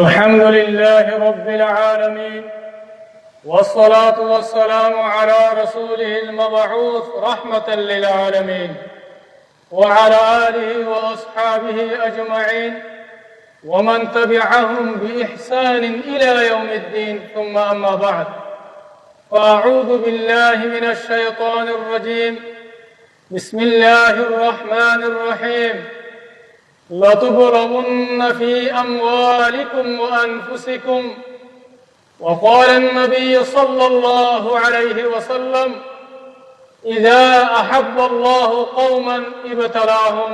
الحمد لله رب العالمين، والصلاة والسلام على رسوله المبعوث رحمة للعالمين وعلى آله وأصحابه أجمعين ومن تبعهم بإحسان إلى يوم الدين. ثم أما بعد، فأعوذ بالله من الشيطان الرجيم. بسم الله الرحمن الرحيم. لتبلغن في أموالكم وأنفسكم. وقال النبي صلى الله عليه وسلم: إذا أحب الله قوما ابتلاهم.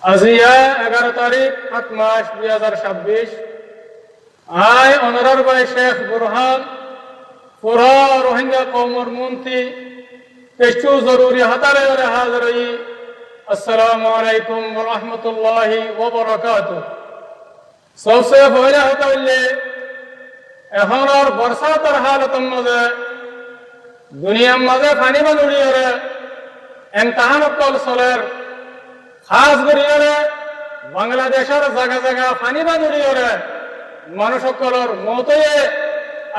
আজিয়া 11 তারিখ 7 মাস 2026 আয় অনারার ভাই শেখ বুরহান পুরা রোহিঙ্গা কওমর মন্ত্রী কিছু জরুরি হাতারে হাজরই। আসসালামু আলাইকুম ওয়া রাহমাতুল্লাহি ওয়া বারাকাতুহু। सबसे पहले হতে এখন আর বর্ষাতের হালতের মাঝে দুনিয়ার মাঝে পানি বানুড়িয়ে এমতাহান কল চলের খাস করিয়ে বাংলাদেশের জায়গা জায়গা পানি বানুড়িয়ে মানুষ সকলের মত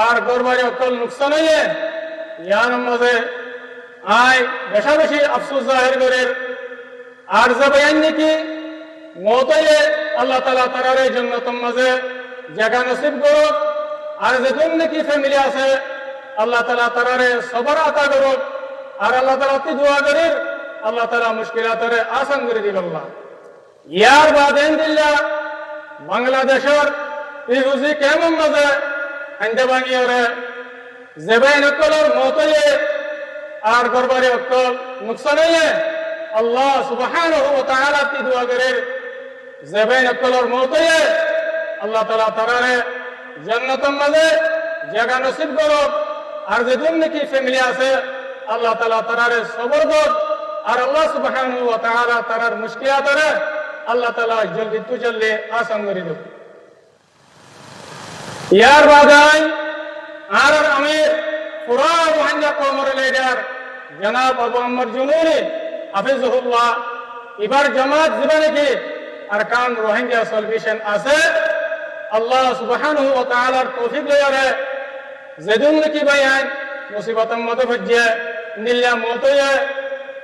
আর গরবারি অকল নুকসান ইয়ার মাঝে আয় বেশা বেশি আফসোস জাহির করে আর যাবে নাকি মত আল্লাহ তাআলা তার জান্নাতের মাঝে জায়গা নসিব করুক। আর যেদিন নাকি ফ্যামিলি আছে আল্লাহ তাআলা তারারে সবর আতা করুক। আর আল্লাহ তাআলা তি দোয়া করি আল্লাহ তাআলা মুশকিলাতরে আসান করে দিবেন। আল্লাহ ইয়ার বাদে দিল্লা বাংলাদেশের পিরুজি কেমন মাঝে আনতে বাঙিয়ে জেবাইন অকলের মতয়ে আর গরবারি অকল নুকসান আল্লাহ সুবহানাহু ওয়া তাআলা তি দোয়া করে জেবাইন অকলের মতয়ে আল্লাহ তাআলা তারারে জান্নাতের মাঝে জায়গা নসিব করুক। আর যেদিন নাকি ফ্যামিলি আছে আল্লাহ তাআলা তারারে সবর করুক। আর আল্লাহ সুবহানাহু ওয়া তাআলা তারার মুশকিলাতরে আল্লাহ তাআলা জলদি তু জলদি আসান করে দেব। ইয়ার বাদাই আর আমি পুরা রোহিঙ্গা কওমের লিডার জনাব আবু আম্মর জুনুনি হাফিজুহুল্লাহ এবার জামাত জীবনে কি আরকান রোহিঙ্গা সলিউশন আছে আল্লাহ সুবহানাহু ওয়া তাআলার তৌফিক লয়ারে যেদিন নাকি বায়ান মুসিবতের মধ্যে ভজ্জে নিল্লা মতয়ে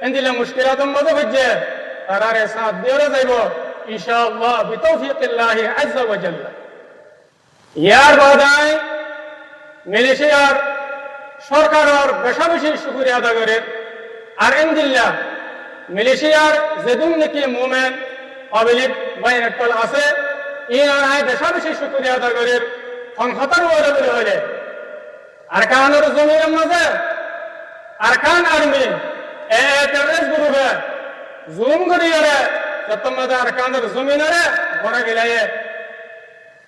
ইন্দিলা মুশকিলাতের মধ্যে ভজ্জে তারারে সাথ দিয়ে যাইব ইনশাআল্লাহ বিতৌফিকিল্লাহি আযজা ওয়া জাল্লা। ইয়ার বাদাই মালয়েশিয়ার সরকারের বেশা বেশি শুকরিয়া আদা করে। আর ইনদিল্লা মালয়েশিয়ার যেদিন নাকি মুমিন পাবলিক বাইনাকল আছে ইনারাই বেশা বেশি শুকরিয়া আদা করে সংহতার ওয়ারে হইলে আরকানের জমিনের মাঝে আরকান আর্মি টেররিস্ট গ্রুপে জুলুম করিয়ে যতম মাঝে আরকানের জমিনে বড় গেলায়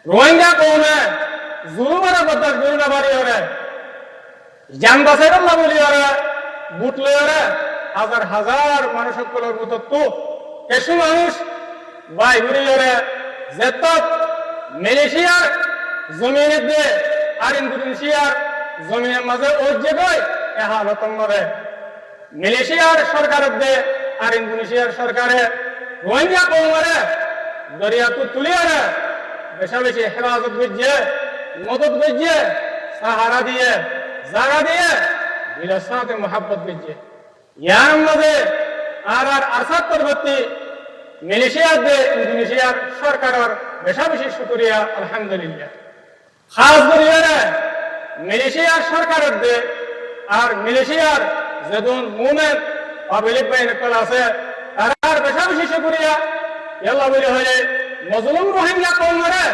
রোহিঙ্গা কওমে জুলুমের বদল গুরুনা বাড়ি জান বাঁচাইর না বলিয়ে বুট লইয়ে হাজার হাজার মানুষ সকলের মতো তো কিছু মানুষ বাই ঘুরিয়ে যেত মালয়েশিয়ার জমিনে দিয়ে আর ইন্দোনেশিয়ার জমিনের মাঝে ওজে গই এ হালতর মাঝে মালয়েশিয়ার সরকারের দিয়ে আর ইন্দোনেশিয়ার সরকারে রোহিঙ্গা কওমরে দরিয়াতে তুলিয়ে বেশা বেশি হেফাজত বুঝিয়ে মদত বুঝিয়ে সাহারা দিয়ে জায়গা দিয়ে দিলের সাথে মোহাব্বত বুঝিয়ে ইয়ার মাঝে আর আসাদ পরবর্তী মালয়েশিয়ার দিয়ে ইন্দোনেশিয়ার সরকারের বেশা বেশি শুকরিয়া আলহামদুলিল্লাহ। খাস করিয়ে মালয়েশিয়ার সরকারের দিয়ে আর মালয়েশিয়ার যেদিন মুমিন পাবলিক বাইনাকল আছে তার বেশা বেশি শুকরিয়া। আল্লাহ বলে হলে মজলুম রোহিঙ্গা কওমরে